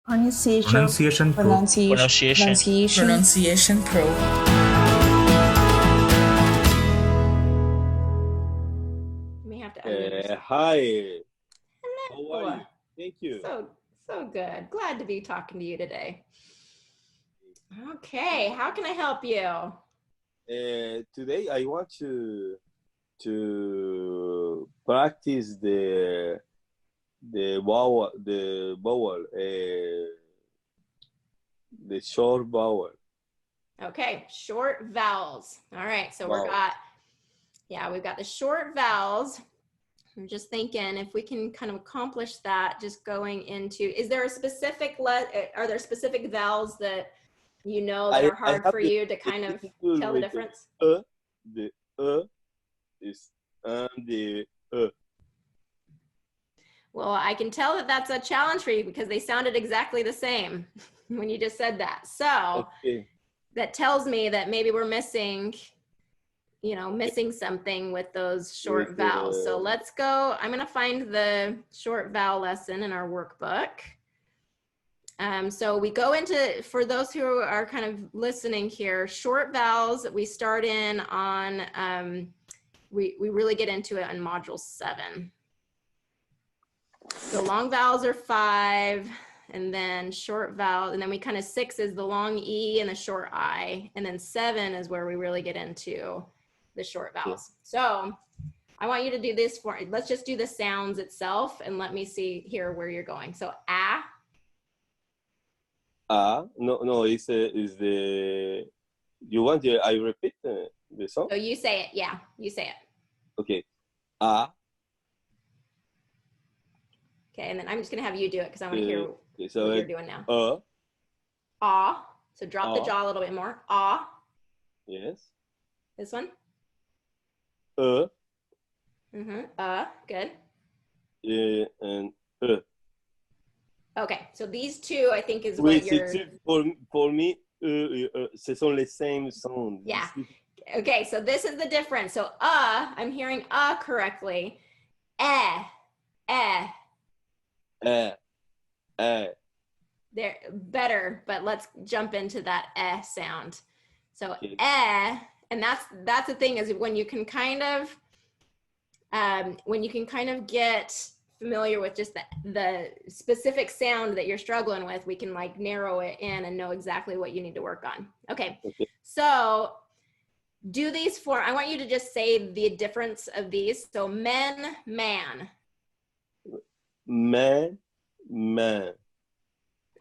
Pronunciation Pro. Pronunciation Pro. You may have to unmute yourself. Hi. How are Hello. you? Thank you. So good. Glad to be talking to you today. Okay, how can I help you? Today I want to practice the vowel, the short vowel. Okay, short vowels. All right, so Vowel. we've got the short vowels. I'm just thinking if we can kind of accomplish that, just going into, is there a specific, are there specific vowels that you know that are hard for you to kind of tell the difference? The is the Well, I can tell that that's a challenge for you because they sounded exactly the same when you just said that. So okay. that tells me that maybe we're missing something with those short vowels. So let's go. I'm going to find the short vowel lesson in our workbook. So we go into, for those who are kind of listening here, short vowels we start in on, we really get into it on module 7. So long vowels are 5, and then short vowel, and then we kind of 6 is the long E and the short I, and then 7 is where we really get into the short vowels. So I want you to do this let's just do the sounds itself and let me see here where you're going. So no, is the, you want I repeat the song? So you say it, yeah, you say it. Okay. Okay, and then I'm just gonna have you do it because I want to hear what you're doing now. So drop the jaw a little bit more. Yes. This one. Good. And Okay, so these two I think is what you're. For me, ce sont les same sounds. Yeah. Okay, so this is the difference. So I'm hearing correctly. They're better, but let's jump into that sound. So okay. And that's the thing, is when you can kind of get familiar with just the specific sound that you're struggling with, we can like narrow it in and know exactly what you need to work on. Okay. So do these I want you to just say the difference of these. So man.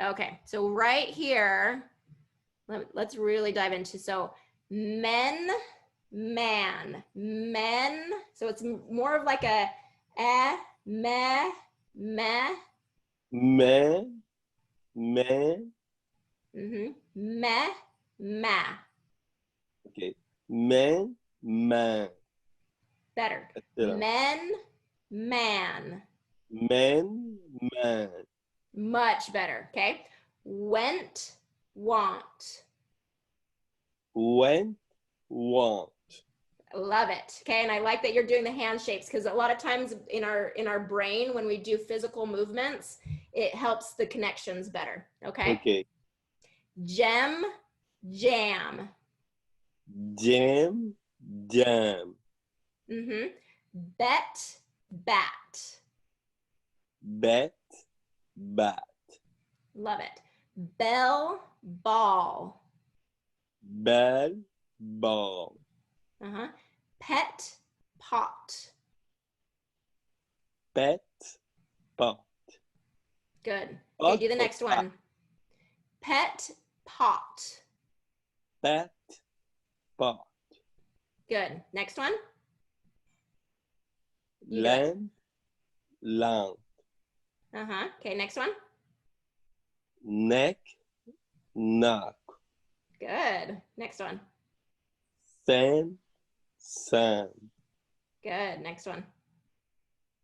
Okay, so right here, let's really dive into, so men. So it's more of like a meh. Meh. Okay. Man. Better. Man. Much better. Okay. Want. Love it. Okay, and I like that you're doing the hand shapes, because a lot of times in our brain, when we do physical movements, it helps the connections better. Okay. Okay. Jam. Bet. Bat. Love it. Bell. Ball. Pet. Pot. Good. Okay, do the next one. Pet. Pot. Good. Next one. Land. Okay, next one. Neck. Good. Next one. Sun. Good. Next one.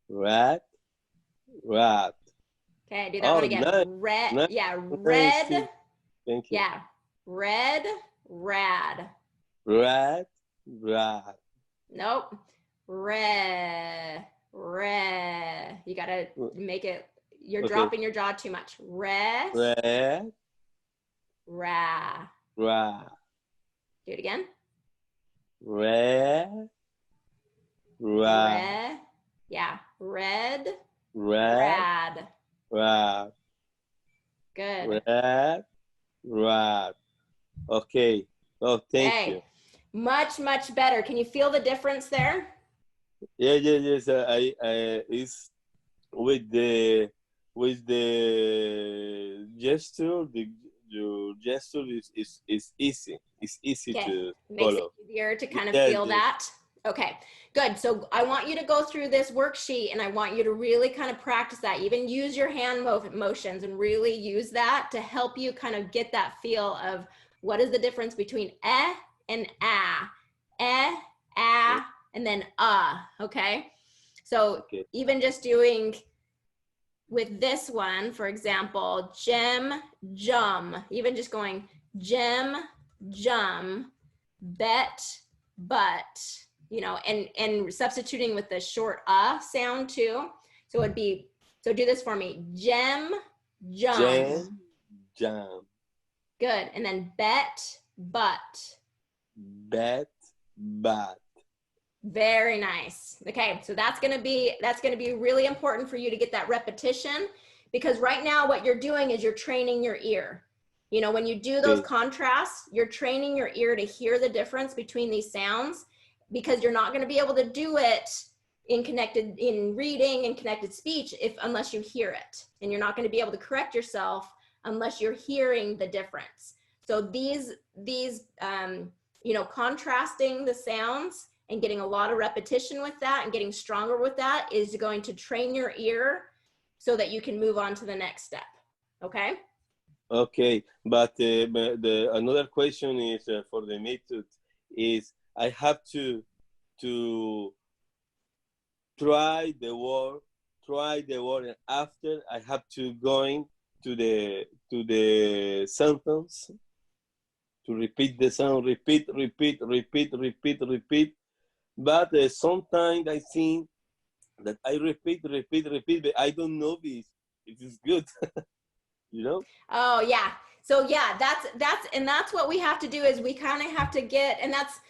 Rat. Okay, do that one again. Nice. Red. Nice. Yeah, red. Thank you. Yeah, red. Rad. Rat. Nope. You gotta make it. you're Okay. dropping your jaw too much. Re, Re, ra. ra. Do it again. Re, ra. Re, yeah. Red, Red, rad. rad. Good. Red, rad. Okay. Oh, thank you. Much, much better. Can you feel the difference there? Yeah, yes. I it's with the gesture. Your gesture is easy. It's easy to Makes it follow. easier to kind of Yes, feel yes. that. Okay, good. So I want you to go through this worksheet and I want you to really kind of practice that. Even use your hand motions and really use that to help you kind of get that feel of what is the difference between and ah. Ah, and then okay? So even just doing with this one, for example, gem, jum, even just going gem, jum, bet, but, you know, and substituting with the short sound too. So it'd be, so do this for me. Gem, jum. Jam, jam. Good. And then bet, but. Bet, but. Very nice. Okay, so that's gonna be really important for you to get that repetition, because right now what you're doing is you're training your ear. You know, when you do those contrasts, you're training your ear to hear the difference between these sounds, because you're not gonna be able to do it in reading and connected speech unless you hear it. And you're not gonna be able to correct yourself unless you're hearing the difference. So these you know, contrasting the sounds and getting a lot of repetition with that and getting stronger with that is going to train your ear so that you can move on to the next step. Okay? Okay, but another question is for the method is I have to try the word, and after I have to go into the sentence to repeat the sound, repeat. But sometimes I think that I repeat, but I don't know if it's good. You know? Oh yeah. So yeah, that's what we have to do is we kind of have to get, and that's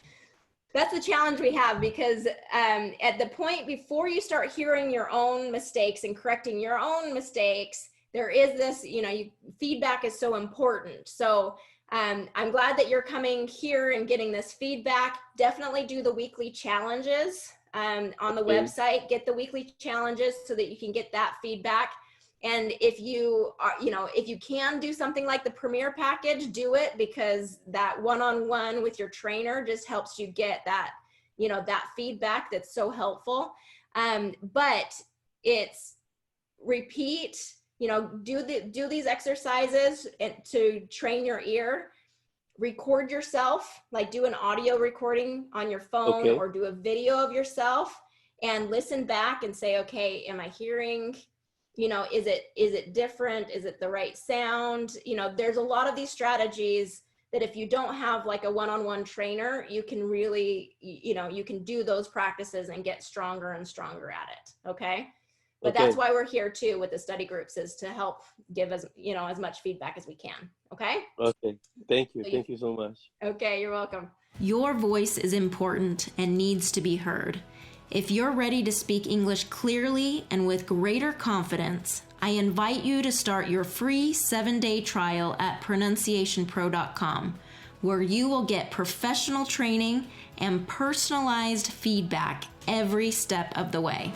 the challenge we have, because at the point before you start hearing your own mistakes and correcting your own mistakes, there is this, you know, feedback is so important. So I'm glad that you're coming here and getting this feedback. Definitely do the weekly challenges on the website. Get the weekly challenges so that you can get that feedback. And if you are, you know, if you can do something like the Premier package, do it, because that one-on-one with your trainer just helps you get that, you know, that feedback that's so helpful. But it's repeat, you know, do these exercises to train your ear. Record yourself, like do an audio recording on your phone or do a video of yourself and listen back and say, okay, am I hearing, you know, is it different? Is it the right sound? You know, there's a lot of these strategies that if you don't have like a one-on-one trainer, you can really, you know, you can do those practices and get stronger and stronger at it. Okay. But that's why we're here too with the study groups, is to help give us, you know, as much feedback as we can. Okay. Okay. Thank you. Thank you so much. Okay. You're welcome. Your voice is important and needs to be heard. If you're ready to speak English clearly and with greater confidence, I invite you to start your free 7-day trial at pronunciationpro.com, where you will get professional training and personalized feedback every step of the way.